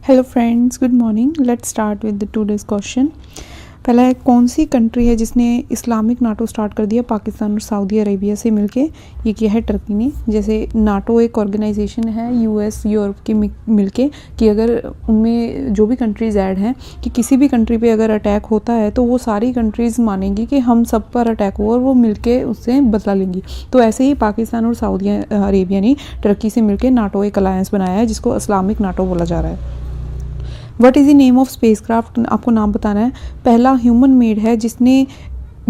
Hello friends, good morning. Let's start with the today's question. पहला है, कौन सी country है जिसने इस्लामिक नाटो स्टार्ट कर दिया पाकिस्तान और सऊदी अरेबिया से मिलके? ये किया है टर्की ने। जैसे नाटो एक ऑर्गेनाइजेशन है यूएस यूरोप की मिलके, कि अगर उनमें जो भी कंट्रीज़ ऐड हैं कि किसी भी कंट्री पे अगर अटैक होता है तो वो सारी कंट्रीज़ मानेंगी कि हम सब पर अटैक हो और वो मिलके उससे बदला लेंगी। तो ऐसे ही पाकिस्तान और सऊदी अरेबिया ने टर्की से मिलके नाटो एक अलायंस बनाया है जिसको इस्लामिक नाटो बोला जा रहा है। What is the name of spacecraft? आपको नाम बताना है। पहला ह्यूमन मेड है जिसने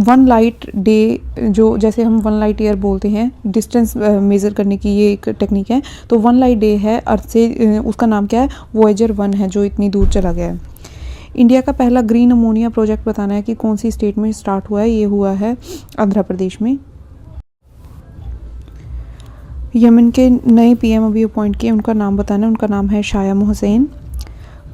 1 लाइट डे, जो जैसे हम 1 लाइट ईयर बोलते हैं डिस्टेंस मेज़र करने की, ये एक टेक्निक है। तो 1 लाइट डे है अर्थ से, उसका नाम क्या है? वॉयेजर 1 है, जो इतनी दूर चला गया है। इंडिया का पहला ग्रीन अमोनिया प्रोजेक्ट बताना है कि कौन सी स्टेट में स्टार्ट हुआ है। ये हुआ है आंध्र प्रदेश में। यमन के नए पीएम अभी अपॉइंट किए, उनका नाम बताना है। उनका नाम है शाया हुसैन।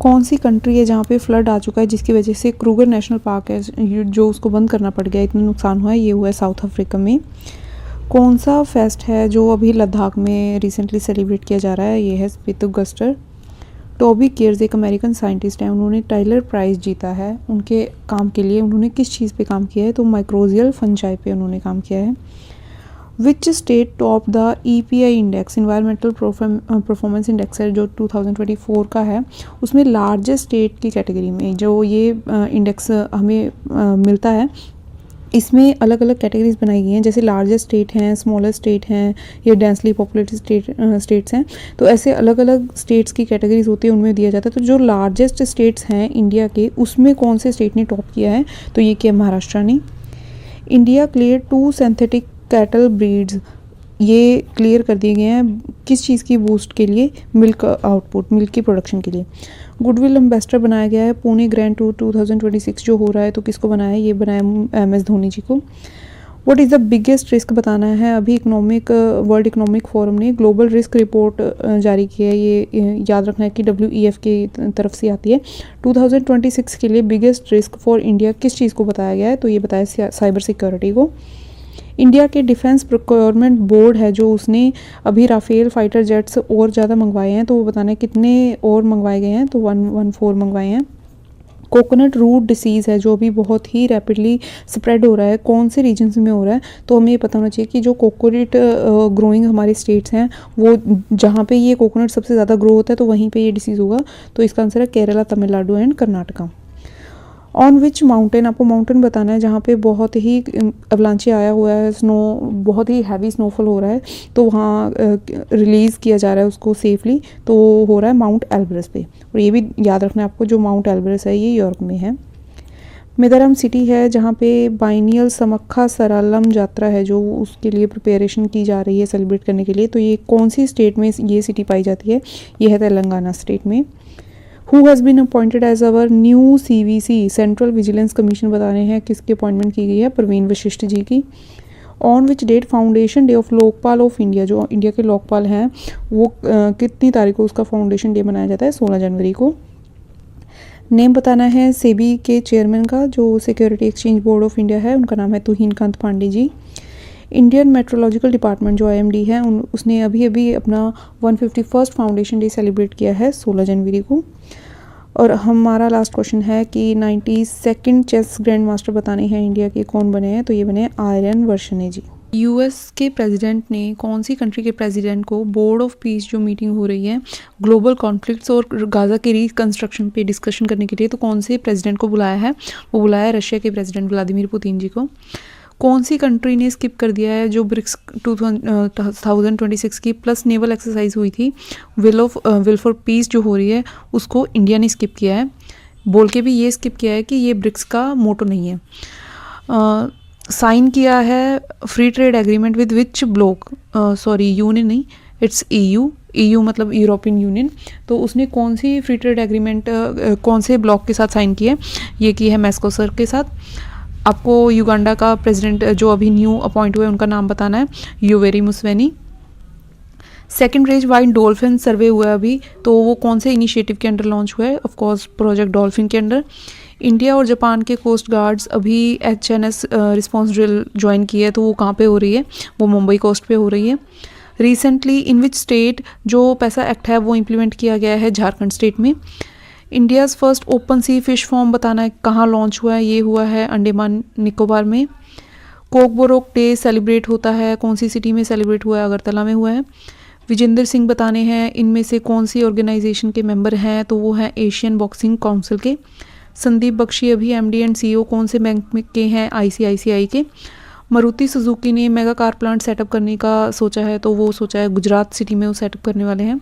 कौन सी कंट्री है जहाँ पे फ्लड आ चुका है जिसकी वजह से क्रूगर नेशनल पार्क है जो उसको बंद करना पड़ गया, इतना नुकसान हुआ है? ये हुआ है साउथ अफ्रीका में। कौन सा फेस्ट है जो अभी लद्दाख में रिसेंटली सेलिब्रेट किया जा रहा है? ये है स्पितुगस्टर। टॉबी केयर्स एक अमेरिकन साइंटिस्ट हैं, उन्होंने टाइलर प्राइज़ जीता है उनके काम के लिए। उन्होंने किस चीज़ पे काम किया है? तो माइक्रोजियल फंजाई पे उन्होंने काम किया है। Which state top the EPI index, environmental performance index है जो 2024 का है, उसमें लार्जेस्ट स्टेट की कैटेगरी में जो ये इंडेक्स हमें मिलता है, इसमें अलग अलग कैटेगरीज बनाई गई हैं। जैसे लार्जेस्ट स्टेट हैं, स्मॉलेस्ट स्टेट हैं, या डेंसली पॉपुलेटेड स्टेट्स हैं। तो ऐसे अलग अलग स्टेट्स की कैटेगरीज होती है, उनमें दिया जाता है। तो जो लार्जेस्ट स्टेट्स हैं इंडिया के, उसमें कौन से स्टेट ने टॉप किया है? तो ये किया महाराष्ट्र ने। India clear 2 synthetic cattle breeds, ये क्लियर कर दिए गए हैं किस चीज़ की बूस्ट के लिए? मिल्क आउटपुट, मिल्क की प्रोडक्शन के लिए। गुडविल एम्बेसडर बनाया गया है पुणे ग्रैंड टूर 2026 जो हो रहा है, तो किसको बनाया है? ये बनाया MS धोनी जी को। What is the biggest risk बताना है। अभी वर्ल्ड इकोनॉमिक फोरम ने ग्लोबल रिस्क रिपोर्ट जारी की है। ये याद रखना है कि WEF की तरफ से आती है। 2026 के लिए बिगेस्ट रिस्क फॉर इंडिया किस चीज़ को बताया गया है? तो ये बताया साइबर सिक्योरिटी को। इंडिया के डिफेंस प्रोक्योरमेंट बोर्ड है जो उसने अभी राफेल फाइटर जेट्स और ज़्यादा मंगवाए हैं, तो वो बताना है कितने और मंगवाए गए हैं? तो 114 मंगवाए हैं। कोकोनट रूट डिसीज़ है जो अभी बहुत ही रैपिडली स्प्रेड हो रहा है, कौन से रीजन्स में हो रहा है? तो हमें ये पता होना चाहिए कि जो कोकोनट ग्रोइंग हमारे स्टेट्स हैं, वो जहाँ पे ये कोकोनट सबसे ज़्यादा ग्रो होता है तो वहीं पे ये डिसीज़ होगा। तो इसका आंसर है Kerala, Tamil Nadu and Karnataka. On which mountain, आपको माउंटेन बताना है जहाँ पे बहुत ही अवलांचे आया हुआ है, स्नो, बहुत ही हैवी स्नोफॉल हो रहा है, तो वहाँ रिलीज़ किया जा रहा है उसको सेफली। तो हो रहा है माउंट एल्ब्रस पे। और ये भी याद रखना है आपको, जो माउंट एल्ब्रस है ये यूरोप में है। मिजोरम सिटी है जहाँ पे बाइनियल समक्खा सरालम यात्रा है जो उसके लिए प्रिपरेशन की जा रही है सेलिब्रेट करने के लिए। तो ये कौन सी स्टेट में ये सिटी पाई जाती है? ये है तेलंगाना स्टेट में। Who has been appointed as our new CVC, central vigilance commission बताने हैं किसकी अपॉइंटमेंट की गई है? प्रवीण वशिष्ठ जी की। On which date foundation day of Lokpal of India, जो इंडिया के लोकपाल हैं वो कितनी तारीख को उसका फाउंडेशन डे मनाया जाता है? 16 जनवरी को। नेम बताना है सेबी के चेयरमैन का, जो security exchange board of India है, उनका नाम है तुहिन Kant Pandey ji. Indian meteorological department जो IMD है, उसने अभी अपना 151st फाउंडेशन डे सेलिब्रेट किया है 16 जनवरी को। और हमारा लास्ट क्वेश्चन है कि 92nd चेस ग्रैंड मास्टर बताने हैं इंडिया के, कौन बने हैं? तो ये बने आर्यन वर्षने जी। US के प्रेसिडेंट ने कौन सी कंट्री के प्रेसिडेंट को बोर्ड ऑफ पीस जो मीटिंग हो रही है ग्लोबल कॉन्फ्लिक्ट्स और गाजा के रिकंस्ट्रक्शन पे डिस्कशन करने के लिए, तो कौन से प्रेसिडेंट को बुलाया है? वो बुलाया है रशिया के प्रेसिडेंट व्लादिमीर पुतिन जी को। कौन सी कंट्री ने स्किप कर दिया है जो ब्रिक्स 2026 की प्लस नेवल एक्सरसाइज हुई थी, विल फॉर पीस जो हो रही है, उसको इंडिया ने स्किप किया है। बोल के भी ये स्किप किया है कि ये ब्रिक्स का मोटो नहीं है। साइन किया है free trade agreement with which block, sorry union नहीं, इट्स EU मतलब यूरोपियन यूनियन। तो उसने कौन सी फ्री ट्रेड एग्रीमेंट कौन से ब्लॉक के साथ साइन की है? ये की है मैस्कोसर के साथ। आपको युगांडा का प्रेसिडेंट जो अभी न्यू अपॉइंट हुए उनका नाम बताना है, Yoweri Museveni. Second range wide dolphin survey हुआ है अभी, तो वो कौन से इनिशिएटिव के अंडर लॉन्च हुआ है? ऑफकोर्स प्रोजेक्ट डॉल्फिन के अंडर। इंडिया और जापान के कोस्ट गार्ड्स अभी HNS रिस्पॉन्स ड्रिल ज्वाइन की है, तो वो कहाँ पे हो रही है? वो मुंबई कोस्ट पे हो रही है। रिसेंटली इन विच स्टेट जो पैसा एक्ट है वो इम्प्लीमेंट किया गया है झारखंड स्टेट में। इंडियाज़ फर्स्ट ओपन सी फिश फार्म बताना है कहाँ लॉन्च हुआ है, ये हुआ है अंडमान निकोबार में। कोकबोरोक डे सेलिब्रेट होता है कौन सी सिटी में सेलिब्रेट हुआ है, अगरतला में हुआ है। विजेंद्र सिंह बताने हैं इनमें से कौन सी ऑर्गेनाइजेशन के मेंबर हैं, तो वो हैं एशियन बॉक्सिंग काउंसिल के। संदीप बख्शी अभी एमडी एंड सीईओ कौन से बैंक के हैं, आईसीआईसीआई के। मारुति सुजुकी ने मेगा कार प्लांट सेटअप करने का सोचा है, तो वो सोचा है गुजरात सिटी में वो सेटअप करने वाले हैं।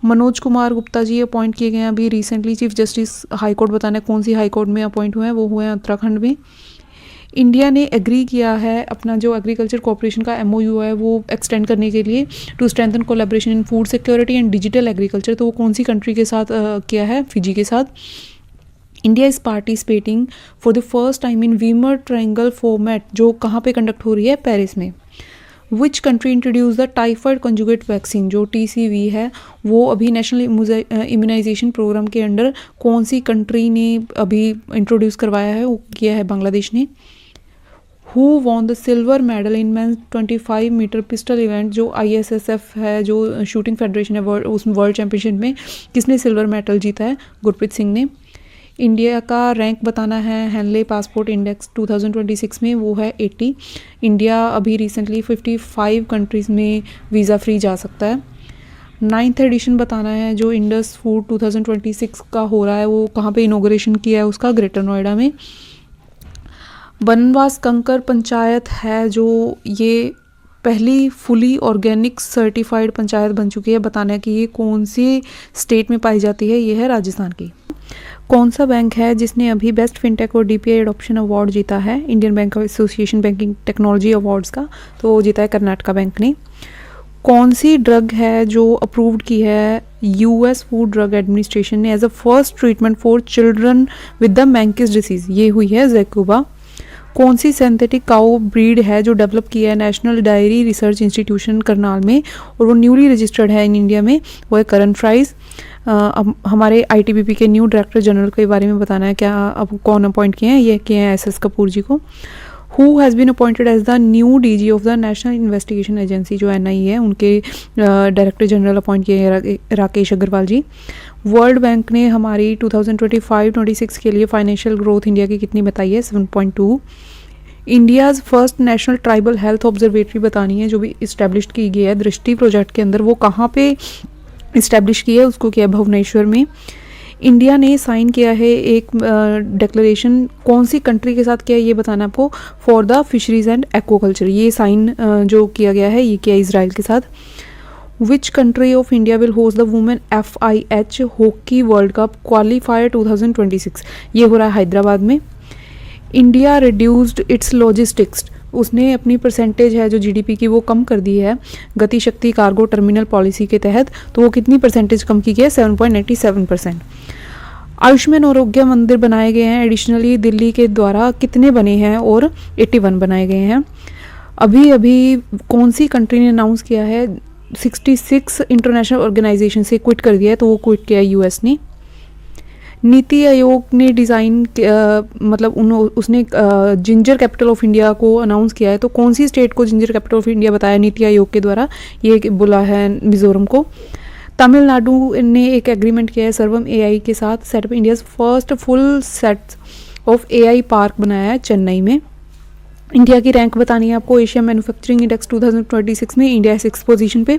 मनोज कुमार गुप्ता जी अपॉइंट किए गए हैं अभी recently chief justice high court, बताना है कौन सी हाई कोर्ट में अपॉइंट हुए हैं, वो हुए हैं उत्तराखंड में। इंडिया ने एग्री किया है अपना जो एग्रीकल्चर कोऑपरेशन का एमओयू है वो एक्सटेंड करने के लिए to strengthen collaboration in food security and digital agriculture, तो वो कौन सी कंट्री के साथ किया है, फिजी के साथ। India is participating for the first time in Weimar triangle format, जो कहाँ पे कंडक्ट हो रही है, पेरिस में। Which country introduce the typhoid conjugate vaccine, जो टीसीवी है वो अभी नेशनल इम्यूनाइजेशन प्रोग्राम के अंडर कौन सी कंट्री ने अभी इंट्रोड्यूस करवाया है, वो किया है बांग्लादेश ने। Who won the silver medal in men's 25 metre pistol event, जो ISSF है जो शूटिंग फेडरेशन है उसमें वर्ल्ड चैम्पियनशिप में किसने सिल्वर मेडल जीता है, गुरप्रीत सिंह ने। इंडिया का रैंक बताना है हैनले पासपोर्ट इंडेक्स 2026 में, वो है 80। इंडिया अभी रिसेंटली 55 कंट्रीज़ में वीज़ा फ्री जा सकता है। 9th एडिशन बताना है जो इंडस फूड 2026 का हो रहा है, वो कहाँ पे इनॉग्रेशन किया है उसका, ग्रेटर नोएडा में। बनवास कंकर पंचायत है जो ये पहली फुली ऑर्गेनिक सर्टिफाइड पंचायत बन चुकी है, बताना है कि ये कौन सी स्टेट में पाई जाती है, ये है राजस्थान की। कौन सा बैंक है जिसने अभी बेस्ट फिनटेक और DPI एडॉप्शन अवार्ड जीता है, Indian bank association banking technology awards का, तो वो जीता है कर्नाटका बैंक ने। कौन सी ड्रग है जो अप्रूव्ड की है US फूड ड्रग एडमिनिस्ट्रेशन ने as a first treatment for children with the Menkes disease, ये हुई है ज़ैकुबा। कौन सी सिंथेटिक काउ ब्रीड है जो डेवलप किया है national diary research institution Karnal में और वो न्यूली रजिस्टर्ड है इन इंडिया में, वो है करन फ्राइज। अब हमारे ITBP के न्यू डायरेक्टर जनरल के बारे में बताना है, क्या अब कौन अपॉइंट किए हैं, ये किए हैं SS कपूर जी को। Who has been appointed as the new DG of the national investigation agency, जो NIE है उनके डायरेक्टर जनरल अपॉइंट किए हैं राकेश अग्रवाल जी। वर्ल्ड बैंक ने हमारी 2025-26 के लिए फाइनेंशियल ग्रोथ इंडिया की कितनी बताई है, 7.2। India's first national tribal health observatory बतानी है जो भी इस्टेब्लिश की गई है दृष्टि प्रोजेक्ट के अंदर, वो कहाँ पे इस्टेब्लिश की है, उसको किया है भुवनेश्वर में। इंडिया ने साइन किया है एक डिक्लेरेशन, कौन सी कंट्री के साथ किया है ये बताना है आपको, for the fisheries and aquaculture, ये साइन जो किया गया है ये किया इजराइल के साथ। Which country of India will host the women FIH hockey world cup qualifier 2026, ये हो रहा है हैदराबाद में। इंडिया रिड्यूस्ड इट्स लॉजिस्टिक्स, उसने अपनी परसेंटेज है जो GDP की वो कम कर दी है गति शक्ति कार्गो टर्मिनल पॉलिसी के तहत, तो वो कितनी परसेंटेज कम की गई है, 7.87%। आयुष्मान आरोग्य मंदिर बनाए गए हैं एडिशनली दिल्ली के द्वारा, कितने बने हैं, और 81 बनाए गए हैं। अभी अभी कौन सी कंट्री ने अनाउंस किया है 66 इंटरनेशनल ऑर्गेनाइजेशन से क्विट कर दिया है, तो वो क्विट किया है US ने। नीति आयोग ने डिज़ाइन मतलब उसने जिंजर कैपिटल ऑफ इंडिया को अनाउंस किया है, तो कौन सी स्टेट को जिंजर कैपिटल ऑफ इंडिया बताया नीति आयोग के द्वारा, ये बोला है मिजोरम को। तमिलनाडु ने एक एग्रीमेंट किया है सर्वम AI के साथ, setup India's first full set of AI park बनाया है चेन्नई में। इंडिया की रैंक बतानी है आपको, एशिया मैन्युफैक्चरिंग इंडेक्स 2026 में इंडिया 6th पोजीशन पे।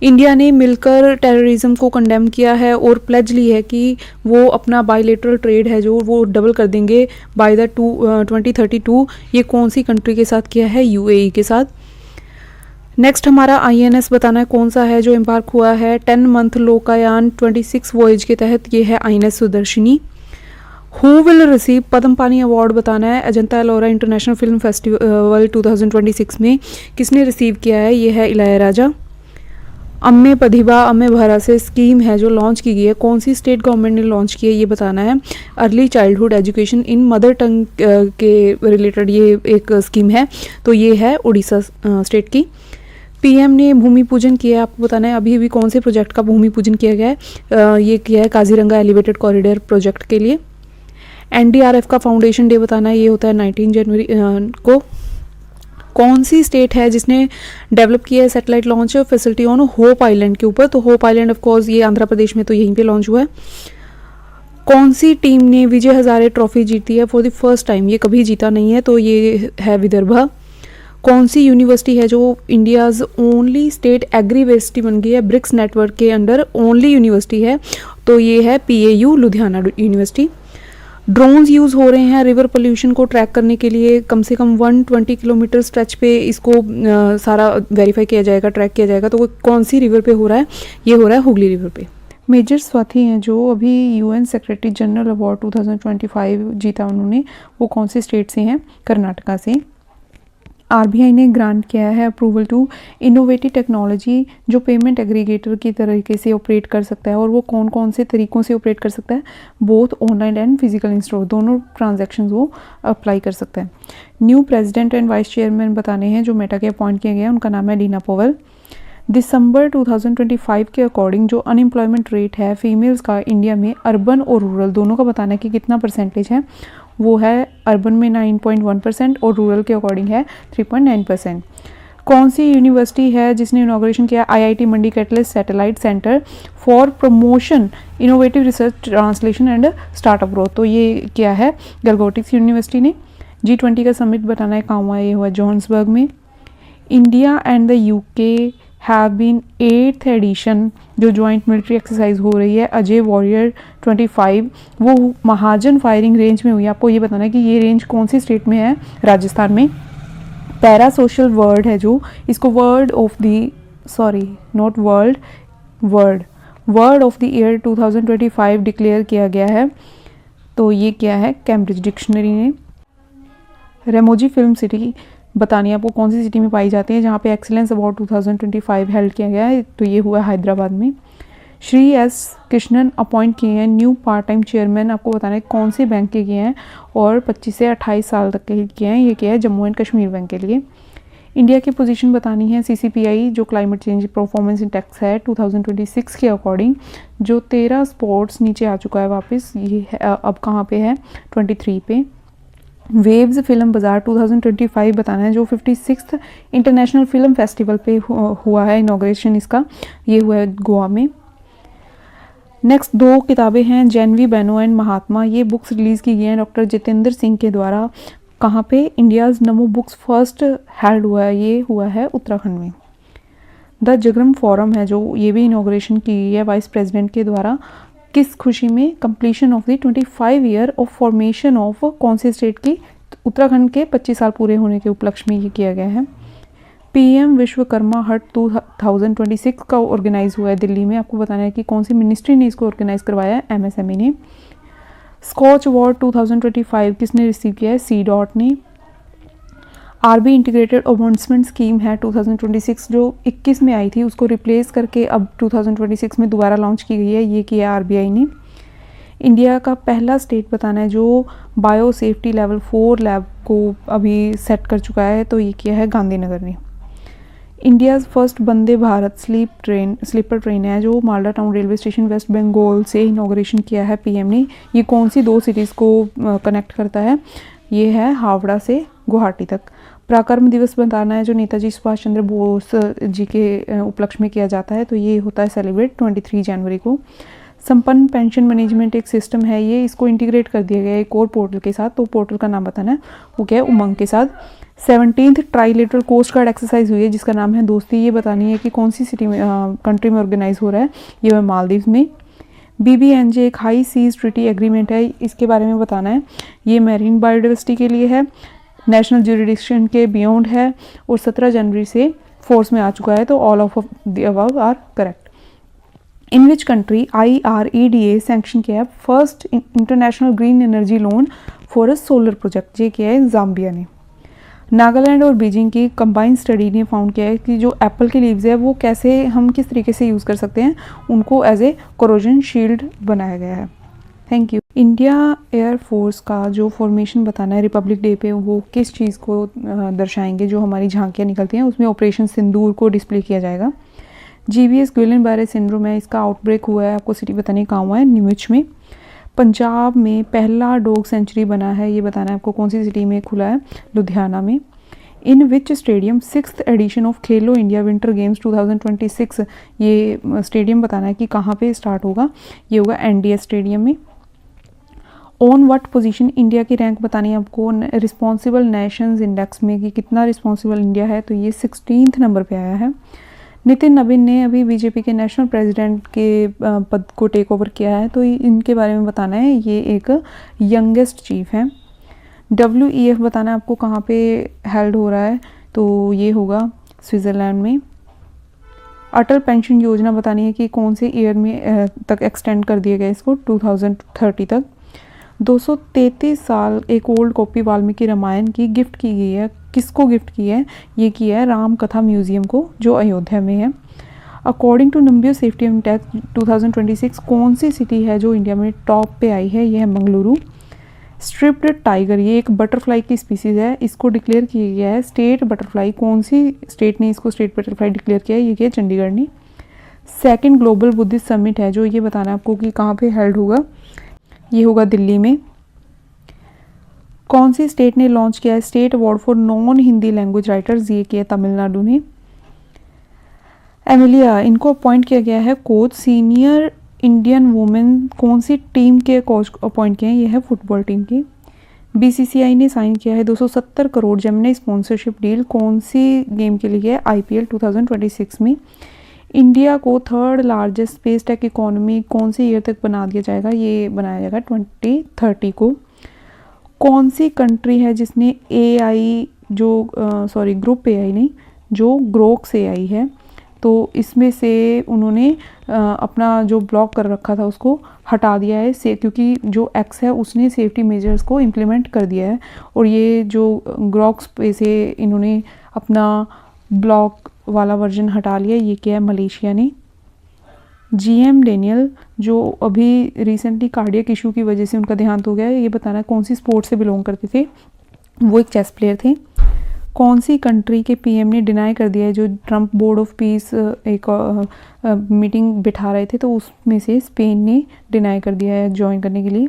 इंडिया ने मिलकर टेररिज्म को कंडेम किया है और प्लेज ली है कि वो अपना बायलेटरल ट्रेड है जो वो डबल कर देंगे बाय द 2032, ये कौन सी कंट्री के साथ किया है, UAE के साथ। नेक्स्ट हमारा INS बताना है कौन सा है जो एम्बार्क हुआ है 10 मंथ लोकायान 26 वॉयज के तहत, ये है INS Sudarshani. Who will receive पद्म पानी अवार्ड बताना है Ajanta Ellora international film festival 2026 में, किसने रिसीव किया है, ये है इलायराजा। अम्मे प्रतिभा अम्मे भरा से स्कीम है जो लॉन्च की गई है, कौन सी स्टेट गवर्नमेंट ने लॉन्च की है ये बताना है। Early childhood education in mother tongue के रिलेटेड ये एक स्कीम है, तो ये है उड़ीसा स्टेट की। PM ने भूमि पूजन किया है, आपको बताना है अभी कौन से प्रोजेक्ट का भूमि पूजन किया गया है, ये किया है काजीरंगा एलिवेटेड कॉरिडोर प्रोजेक्ट के लिए। NDRF का फाउंडेशन डे बताना है, ये होता है 19 जनवरी को। कौन सी स्टेट है जिसने डेवलप किया है satellite launch facility on hope island के ऊपर? तो होप आइलैंड ऑफ कोर्स ये आंध्र प्रदेश में, तो यहीं पे लॉन्च हुआ है। कौन सी टीम ने विजय हजारे ट्रॉफी जीती है फॉर द फर्स्ट टाइम? ये कभी जीता नहीं है, तो ये है विदर्भा। कौन सी यूनिवर्सिटी है जो India's only state agri university बन गई है ब्रिक्स नेटवर्क के अंडर? ओनली यूनिवर्सिटी है, तो ये है PAU Ludhiana university. Drones use हो रहे हैं रिवर पोल्यूशन को ट्रैक करने के लिए, कम से कम 120 किलोमीटर स्ट्रेच पे इसको सारा वेरीफाई किया जाएगा, ट्रैक किया जाएगा। तो वो कौन सी रिवर पे हो रहा है? ये हो रहा है हुगली रिवर पे। मेजर स्वाति हैं जो अभी UN सेक्रेटरी जनरल अवार्ड 2025 जीता उन्होंने, वो कौन से स्टेट से हैं? कर्नाटका से। RBI ने ग्रांट किया है अप्रूवल टू इनोवेटिव टेक्नोलॉजी जो पेमेंट एग्रीगेटर की तरीके से ऑपरेट कर सकता है, और वो कौन कौन से तरीक़ों से ऑपरेट कर सकता है? Both online and physical in store, दोनों ट्रांजैक्शंस वो अप्लाई कर सकता है। New president and vice chairman बताने हैं जो मेटा के अपॉइंट किया गया है, उनका नाम है लीना पॉवल। दिसंबर 2025 के अकॉर्डिंग जो अनएम्प्लॉयमेंट रेट है फीमेल्स का इंडिया में, अर्बन और रूरल दोनों का बताना है कि कितना परसेंटेज है। वो है अर्बन में 9.1% और रूरल के अकॉर्डिंग है 3.9%। कौन सी यूनिवर्सिटी है जिसने इनॉग्रेशन किया? IIT Mandi catalyst satellite centre for promotion innovative research translation and startup growth, तो ये क्या है? गलगोटिक्स यूनिवर्सिटी ने। G20 का समिट बताना है कहाँ हुआ? ये हुआ जोहान्सबर्ग में। India and the UK have been 8th edition जो जॉइंट मिलिट्री एक्सरसाइज हो रही है अजय वॉरियर 25, वो महाजन फायरिंग रेंज में हुई है। आपको ये बताना है कि ये रेंज कौन सी स्टेट में है? राजस्थान में। पैरा सोशल वर्ड है जो, इसको word of the word of the year 2025 declare किया गया है, तो ये क्या है? कैम्ब्रिज डिक्शनरी ने। रेमोजी फिल्म सिटी बतानी है आपको कौन सी सिटी में पाई जाती है जहाँ पे एक्सीलेंस अवार्ड 2025 हेल्ड किया गया है, तो ये हुआ हैदराबाद में। श्री S कृष्णन अपॉइंट किए हैं न्यू पार्ट टाइम चेयरमैन, आपको बताना है कौन से बैंक के किए हैं और 25 से 28 साल तक के किए हैं। ये किया है जम्मू एंड कश्मीर बैंक के लिए। इंडिया की पोजीशन बतानी है CCPI जो क्लाइमेट चेंज परफॉर्मेंस इंडेक्स है 2026 के अकॉर्डिंग, जो 13 स्पॉट्स नीचे आ चुका है वापस, ये है अब कहाँ पे है? 23 पे। वेव्स फिल्म बाज़ार 2025 बताना है जो 56th इंटरनेशनल फिल्म फेस्टिवल पे हुआ है इनॉग्रेशन इसका, ये हुआ है गोवा में। नेक्स्ट 2 किताबें हैं जैनवी बेनो एंड महात्मा, ये बुक्स रिलीज़ की गई हैं डॉक्टर जितेंद्र सिंह के द्वारा। कहाँ पे? इंडियाज़ नमो बुक्स फर्स्ट हेल्ड हुआ है, ये हुआ है उत्तराखंड में। द जगरम फोरम है जो, ये भी इनॉग्रेशन की गई है वाइस प्रेसिडेंट के द्वारा, किस खुशी में? Completion of the 25 year of formation of कौन से स्टेट की? उत्तराखंड के 25 साल पूरे होने के उपलक्ष्य में ये किया गया है। PM विश्वकर्मा हट 2026 का ऑर्गेनाइज हुआ है दिल्ली में, आपको बताना है कि कौन सी मिनिस्ट्री ने इसको ऑर्गेनाइज करवाया है? MSME ने। स्कॉच अवार्ड 2025 किसने रिसीव किया है? CDOT ने। RB इंटीग्रेटेड अनाउंसमेंट स्कीम है 2026 जो 21 में आई थी, उसको रिप्लेस करके अब 2026 में दोबारा लॉन्च की गई है, ये किया RBI ने। इंडिया का पहला स्टेट बताना है जो बायो सेफ्टी लेवल 4 लैब को अभी सेट कर चुका है, तो ये किया है गांधीनगर ने। India's first Vande Bharat sleeper train है जो Malda town railway station west Bengal से इनॉग्रेशन किया है PM ने। ये कौन सी 2 सिटीज़ को कनेक्ट करता है? ये है हावड़ा से गुवाहाटी तक। पराक्रम दिवस बताना है जो नेताजी सुभाष चंद्र बोस जी के उपलक्ष्य में किया जाता है, तो ये होता है सेलिब्रेट 23 जनवरी को। संपन्न पेंशन मैनेजमेंट एक सिस्टम है, ये इसको इंटीग्रेट कर दिया गया है एक और पोर्टल के साथ, तो पोर्टल का नाम बताना है, वो क्या है? उमंग के साथ। 17th trilateral coast guard exercise हुई है जिसका नाम है दोस्ती, ये बतानी है कि कौन सी सिटी में कंट्री में ऑर्गेनाइज हो रहा है, ये है मालदीव में। BBNJ एक हाई सीज ट्रीटी एग्रीमेंट है, इसके बारे में बताना है, ये मैरीन बायोडाइवर्सिटी के लिए है, नेशनल ज्यूरिडिक्शन के बियॉन्ड है और 17 जनवरी से फोर्स में आ चुका है, तो all of the above are correct. In which country IREDA sanction किया है first international green energy loan for a solar project, ये किया है जाम्बिया ने। नागालैंड और बीजिंग की कंबाइंड स्टडी ने फाउंड किया है कि जो एप्पल की लीव्स है वो कैसे हम किस तरीके से यूज़ कर सकते हैं, उनको एज ए कोरोजन शील्ड बनाया गया है। Thank you. India air force का जो फॉर्मेशन बताना है रिपब्लिक डे पे, वो किस चीज़ को दर्शाएंगे? जो हमारी झांकियाँ निकलती हैं उसमें ऑपरेशन सिंदूर को डिस्प्ले किया जाएगा। GBS गुइलेन बारे सिंड्रोम है, इसका आउटब्रेक हुआ है, आपको सिटी बताने कहाँ हुआ है? न्यूच में। पंजाब में पहला डॉग सेंचुरी बना है, ये बताना है आपको कौन सी सिटी में खुला है? लुधियाना में। इन विच stadium 6th addition of Khelo India winter games 2026, ये स्टेडियम बताना है कि कहाँ पे स्टार्ट होगा। ये होगा NDS स्टेडियम में। ऑन व्हाट पोजीशन इंडिया की रैंक बतानी है आपको रिस्पॉन्सिबल नेशंस इंडेक्स में कि कितना रिस्पॉन्सिबल इंडिया है, तो ये 16th नंबर पे आया है। नितिन नवीन ने अभी बीजेपी के नेशनल प्रेसिडेंट के पद को टेक ओवर किया है, तो इनके बारे में बताना है। ये एक यंगेस्ट चीफ है। WEF बताना है आपको कहाँ पे हेल्ड हो रहा है, तो ये होगा स्विट्ज़रलैंड में। अटल पेंशन योजना बतानी है कि कौन से ईयर में तक एक्सटेंड कर दिया गया इसको, 2030 तक। 233 साल एक ओल्ड कॉपी वाल्मीकि रामायण की गिफ्ट की गई है। किसको गिफ्ट की है? ये किया है राम कथा म्यूजियम को, जो अयोध्या में है। अकॉर्डिंग टू नंबियो सेफ्टी इंडेक्स 2026 कौन सी सिटी है जो इंडिया में टॉप पे आई है? ये है मंगलुरु। स्ट्रिप्ड टाइगर, ये एक बटरफ्लाई की स्पीसीज है, इसको डिक्लेयर किया गया है स्टेट बटरफ्लाई। कौन सी स्टेट ने इसको स्टेट बटरफ्लाई डिक्लेयर किया है? ये किया चंडीगढ़ ने। सेकंड ग्लोबल बुद्धिस्ट समिट है जो, ये बताना है आपको कि कहाँ पे हेल्ड होगा। ये होगा दिल्ली में। कौन सी स्टेट ने लॉन्च किया है state award for non Hindi language writers? ये किया तमिलनाडु ने। एमिलिया, इनको अपॉइंट किया गया है कोच सीनियर इंडियन वुमेन। कौन सी टीम के कोच अपॉइंट किए हैं? ये है फुटबॉल टीम की। BCCI ने साइन किया है 270 करोड़ जेमिनी स्पॉन्सरशिप डील। कौन सी गेम के लिए है? IPL 2026 में। इंडिया को third largest space tech economy कौन से ईयर तक बना दिया जाएगा? ये बनाया जाएगा 2030 को। कौन सी कंट्री है जिसने AI ग्रुप AI नहीं, जो ग्रोक्स AI है, तो इसमें से उन्होंने अपना जो ब्लॉक कर रखा था उसको हटा दिया है से, क्योंकि जो X है उसने सेफ्टी मेजर्स को इम्प्लीमेंट कर दिया है। और ये जो ग्रोक्स पे से इन्होंने अपना ब्लॉक वाला वर्जन हटा लिया। ये क्या है? मलेशिया ने। GM डेनियल, जो अभी रिसेंटली कार्डियक इशू की वजह से उनका देहांत हो गया है, ये बताना है कौन सी स्पोर्ट से बिलोंग करते थे? वो एक चेस प्लेयर थे। कौन सी कंट्री के PM ने डिनाई कर दिया है जो ट्रम्प बोर्ड ऑफ पीस एक मीटिंग बिठा रहे थे, तो उसमें से स्पेन ने डिनाई कर दिया है ज्वाइन करने के लिए।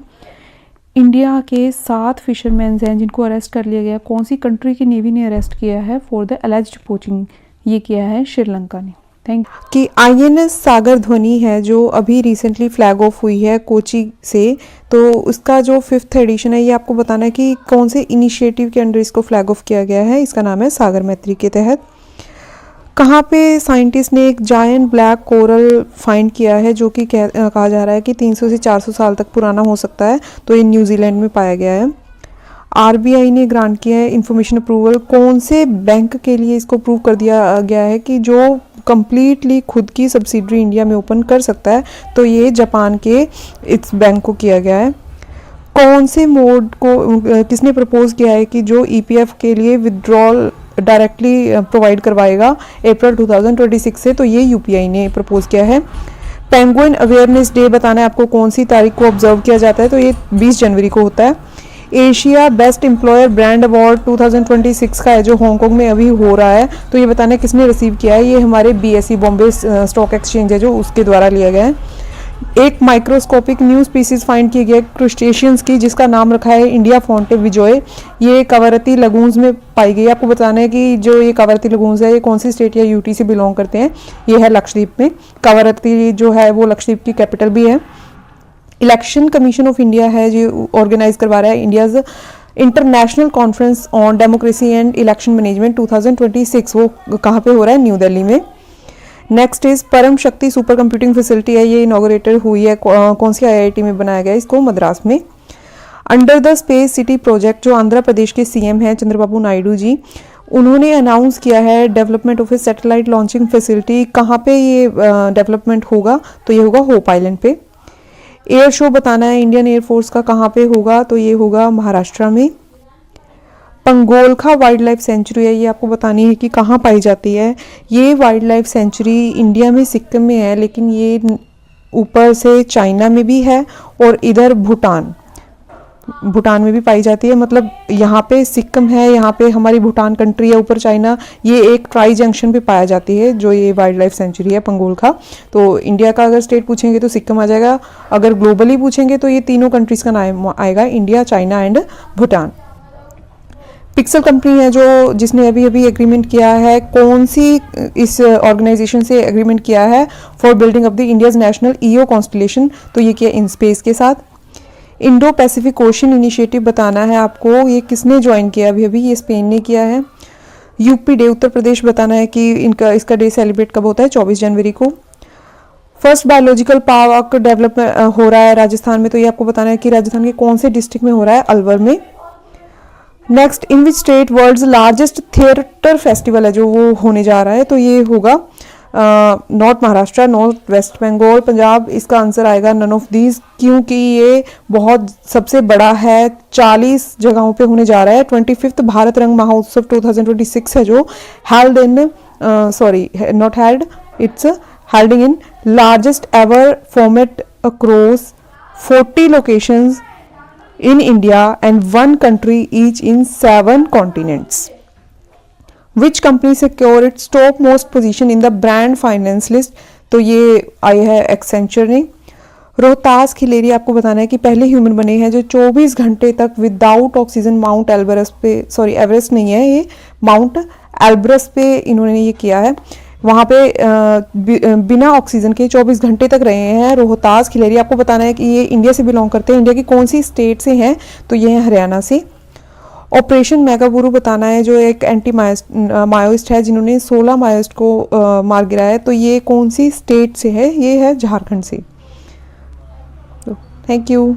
इंडिया के 7 फिशरमैन हैं जिनको अरेस्ट कर लिया गया। कौन सी कंट्री की नेवी ने अरेस्ट किया है फॉर द एलिज्ड पोचिंग? ये किया है श्रीलंका ने। Thank you. कि INS सागर ध्वनि है जो अभी रिसेंटली फ्लैग ऑफ हुई है कोची से, तो उसका जो 5th एडिशन है, ये आपको बताना है कि कौन से इनिशिएटिव के अंडर इसको फ्लैग ऑफ किया गया है। इसका नाम है सागर मैत्री के तहत। कहाँ पे साइंटिस्ट ने एक जायंट ब्लैक कोरल फाइंड किया है जो कि कहा जा रहा है कि 300 से 400 साल तक पुराना हो सकता है, तो ये न्यूजीलैंड में पाया गया है। RBI ने ग्रांट किया है इंफॉर्मेशन अप्रूवल। कौन से बैंक के लिए इसको अप्रूव कर दिया गया है कि जो कंप्लीटली खुद की सब्सिडरी इंडिया में ओपन कर सकता है, तो ये जापान के इस बैंक को किया गया है। कौन से मोड को किसने प्रपोज किया है कि जो EPF के लिए विड्रॉल डायरेक्टली प्रोवाइड करवाएगा अप्रैल 2026 से, तो ये UPI ने प्रपोज किया है। पेंगुइन अवेयरनेस डे बताना है आपको कौन सी तारीख को ऑब्जर्व किया जाता है, तो ये 20 जनवरी को होता है। Asia best employer brand award 2026 का है जो हांगकांग में अभी हो रहा है, तो ये बताना है किसने रिसीव किया है। ये हमारे BSE बॉम्बे स्टॉक एक्सचेंज है जो उसके द्वारा लिया गया है। एक माइक्रोस्कोपिक न्यू स्पीसीज फाइंड की गई क्रुस्टेशियंस की जिसका नाम रखा है इंडिया फोंटे विजोय। ये कवरती लगून्स में पाई गई। आपको बताना है कि जो ये कवरती लगून्स है ये कौन सी स्टेट या UT से बिलोंग करते हैं। ये है लक्षद्वीप में। कवरती जो है वो लक्षद्वीप की कैपिटल भी है। इलेक्शन कमीशन ऑफ इंडिया है जो ऑर्गेनाइज करवा रहा है India's international conference on democracy and election management 2026। वो कहाँ पे हो रहा है? न्यू दिल्ली में। नेक्स्ट इज परम शक्ति सुपर कंप्यूटिंग फैसिलिटी है, ये इनॉग्रेटेड हुई है। कौन सी IIT में बनाया गया इसको? मद्रास में। Under the space city project जो आंध्र प्रदेश के CM हैं चंद्रबाबू नायडू जी, उन्होंने अनाउंस किया है development of A satellite launching facility. कहाँ पे ये डेवलपमेंट होगा? तो ये होगा होप आइलैंड पे। एयर शो बताना है इंडियन एयरफोर्स का कहाँ पे होगा? तो ये होगा महाराष्ट्र में। पंगोलखा वाइल्ड लाइफ सेंचुरी है, ये आपको बतानी है कि कहाँ पाई जाती है। ये वाइल्ड लाइफ सेंचुरी इंडिया में सिक्किम में है, लेकिन ये ऊपर से चाइना में भी है और इधर भूटान में भी पाई जाती है। मतलब यहाँ पे सिक्किम है, यहाँ पे हमारी भूटान कंट्री है, ऊपर चाइना, ये एक ट्राई जंक्शन पे पाया जाती है जो ये वाइल्ड लाइफ सेंचुरी है पंगोलखा। तो इंडिया का अगर स्टेट पूछेंगे तो सिक्किम आ जाएगा, अगर ग्लोबली पूछेंगे तो ये तीनों कंट्रीज का नाम आएगा, India, China and Bhutan. Pixel company है जो जिसने अभी अभी एग्रीमेंट किया है, कौन सी इस ऑर्गेनाइजेशन से एग्रीमेंट किया है for building of the India's national EO constellation, तो ये किया इन स्पेस के साथ। इंडो पैसिफिक ओशन इनिशिएटिव बताना है आपको, ये किसने ज्वाइन किया अभी अभी, ये स्पेन ने किया है। यूपी डे उत्तर प्रदेश बताना है कि इसका डे सेलिब्रेट कब होता है, 24 जनवरी को। फर्स्ट बायोलॉजिकल पार्क डेवलपमेंट हो रहा है राजस्थान में, तो ये आपको बताना है कि राजस्थान के कौन से डिस्ट्रिक्ट में हो रहा है, अलवर में। Next, in which state world's largest theatre festival है जो वो होने जा रहा है, तो ये होगा north Maharashtra, north west Bengal, Punjab. इसका आंसर आएगा नन ऑफ दीज, क्योंकि ये बहुत सबसे बड़ा है, 40 जगहों पे होने जा रहा है। 25th भारत रंग महोत्सव 2026 है जो held in not held, it's हेल्डिंग in largest ever format across 40 locations in India and one country each in 7 continents. Which company secure its top most position in the brand finance list? तो ये आई है Accenture ने। रोहतास खिलेरी आपको बताना है कि पहले human बने हैं जो 24 घंटे तक विदाउट ऑक्सीजन माउंट एल्बरस पे, सॉरी एवरेस्ट नहीं है ये, माउंट एल्बरस पे इन्होंने ये किया है, वहाँ पे बिना ऑक्सीजन के 24 घंटे तक रहे हैं रोहतास खिलेरी। आपको बताना है कि ये इंडिया से बिलोंग करते हैं, इंडिया की कौन सी स्टेट से हैं, तो ये है हरियाणा से। ऑपरेशन मेगाबुरु बताना है जो एक एंटी माओइस्ट है जिन्होंने 16 माओइस्ट को मार गिराया है, तो ये कौन सी स्टेट से है, ये है झारखंड से। Thank you.